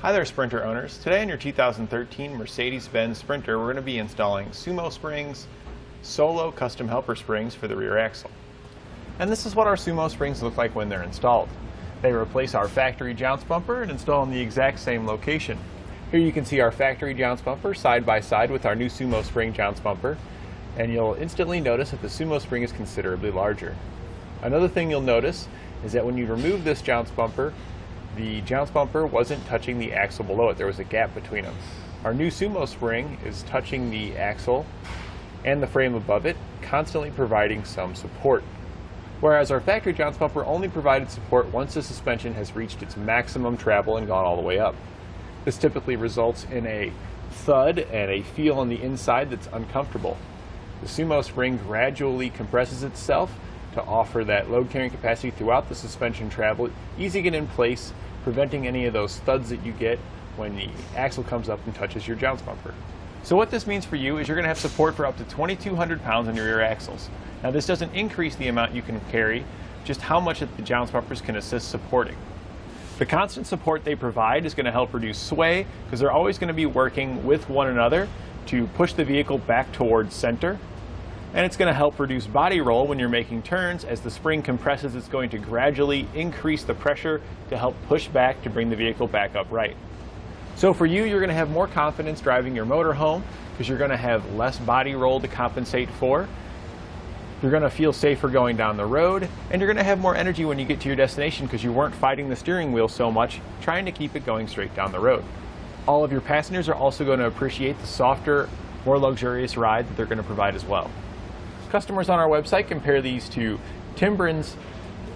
Hi there, Sprinter owners. Today in your 2013 Mercedes-Benz Sprinter, we're going to be installing SumoSprings Solo custom helper springs for the rear axle. And this is what our SumoSprings look like when they're installed. They replace our factory jounce bumper and install in the exact same location. Here you can see our factory jounce bumper side by side with our new SumoSpring jounce bumper, and you'll instantly notice that the SumoSpring is considerably larger. Another thing you'll notice is that when you remove this jounce bumper, the jounce bumper wasn't touching the axle below it. There was a gap between them. Our new SumoSpring is touching the axle and the frame above it, constantly providing some support. Whereas our factory jounce bumper only provided support once the suspension has reached its maximum travel and gone all the way up. This typically results in a thud and a feel on the inside that's uncomfortable. The SumoSpring gradually compresses itself to offer that load carrying capacity throughout the suspension travel, easing it in place, preventing any of those thuds that you get when the axle comes up and touches your jounce bumper. So what this means for you is you're going to have support for up to 2,200 pounds on your rear axles. Now this doesn't increase the amount you can carry, just how much the jounce bumpers can assist supporting. The constant support they provide is going to help reduce sway because they're always going to be working with one another to push the vehicle back towards center. And it's going to help reduce body roll when you're making turns. As the spring compresses, it's going to gradually increase the pressure to help push back to bring the vehicle back upright. So for you, you're going to have more confidence driving your motor home because you're going to have less body roll to compensate for. You're going to feel safer going down the road, and you're going to have more energy when you get to your destination because you weren't fighting the steering wheel so much, trying to keep it going straight down the road. All of your passengers are also going to appreciate the softer, more luxurious ride that they're going to provide as well. Customers on our website compare these to Timbren's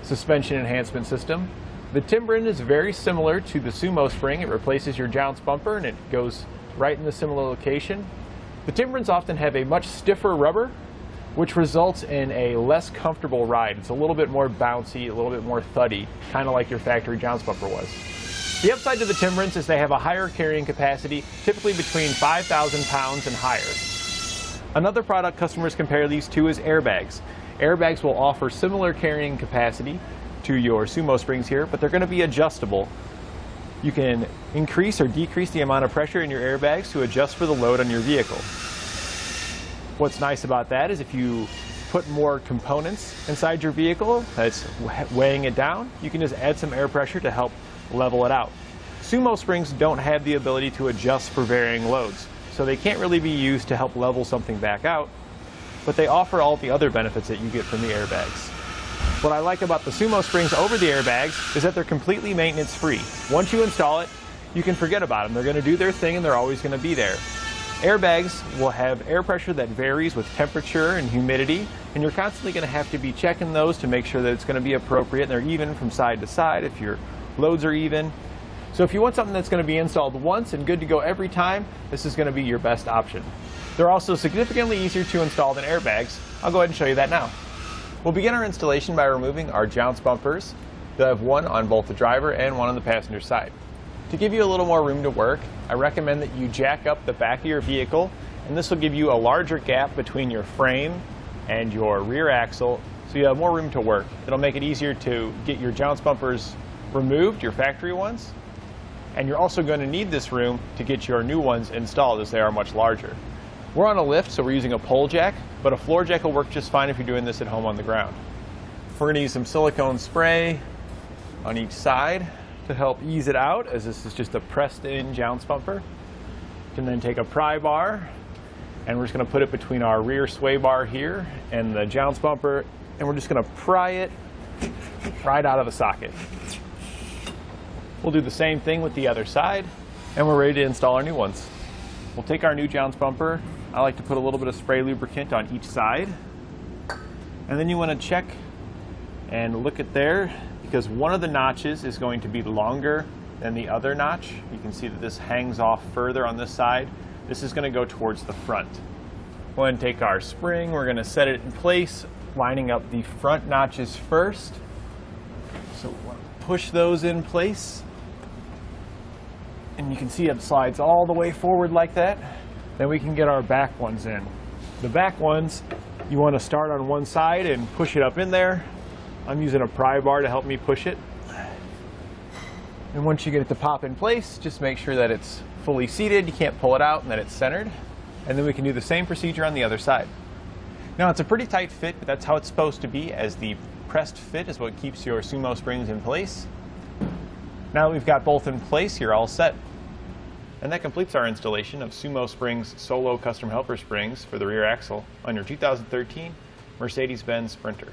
suspension enhancement system. The Timbren is very similar to the SumoSpring. It replaces your jounce bumper and it goes right in the similar location. The Timbrens often have a much stiffer rubber, which results in a less comfortable ride. It's a little bit more bouncy, a little bit more thuddy, kind of like your factory jounce bumper was. The upside to the Timbrens is they have a higher carrying capacity, typically between 5,000 pounds and higher. Another product customers compare these to is airbags. Airbags will offer similar carrying capacity to your SumoSprings here, but they're going to be adjustable. You can increase or decrease the amount of pressure in your airbags to adjust for the load on your vehicle. What's nice about that is if you put more components inside your vehicle that's weighing it down, you can just add some air pressure to help level it out. SumoSprings don't have the ability to adjust for varying loads, so they can't really be used to help level something back out, but they offer all the other benefits that you get from the airbags. What I like about the SumoSprings over the airbags is that they're completely maintenance free. Once you install it, you can forget about them. They're going to do their thing and they're always going to be there. Airbags will have air pressure that varies with temperature and humidity, and you're constantly going to have to be checking those to make sure that it's going to be appropriate and they're even from side to side if your loads are even. So if you want something that's going to be installed once and good to go every time, this is going to be your best option. They're also significantly easier to install than airbags. I'll go ahead and show you that now. We'll begin our installation by removing our jounce bumpers. They'll have one on both the driver and one on the passenger side. To give you a little more room to work, I recommend that you jack up the back of your vehicle, and this will give you a larger gap between your frame and your rear axle, so you have more room to work. It'll make it easier to get your jounce bumpers removed, your factory ones, and you're also going to need this room to get your new ones installed as they are much larger. We're on a lift, so we're using a pole jack, but a floor jack will work just fine if you're doing this at home on the ground. We're going to use some silicone spray on each side to help ease it out, as this is just a pressed-in jounce bumper. You can then take a pry bar, and we're just going to put it between our rear sway bar here and the jounce bumper, and we're just going to pry it right out of the socket. We'll do the same thing with the other side, and we're ready to install our new ones. We'll take our new jounce bumper. I like to put a little bit of spray lubricant on each side, and then you want to check and look at there, because one of the notches is going to be longer than the other notch. You can see that this hangs off further on this side. This is going to go towards the front. We'll then take our spring, we're going to set it in place, lining up the front notches first. So we'll push those in place. And you can see it slides all the way forward like that. Then we can get our back ones in. The back ones, you want to start on one side and push it up in there. I'm using a pry bar to help me push it. And once you get it to pop in place, just make sure that it's fully seated, you can't pull it out, and that it's centered. And then we can do the same procedure on the other side. Now it's a pretty tight fit, but that's how it's supposed to be, as the pressed fit is what keeps your Sumo Springs in place. Now that we've got both in place, you're all set. And that completes our installation of SumoSprings Solo custom helper springs for the rear axle on your 2013 Mercedes-Benz Sprinter.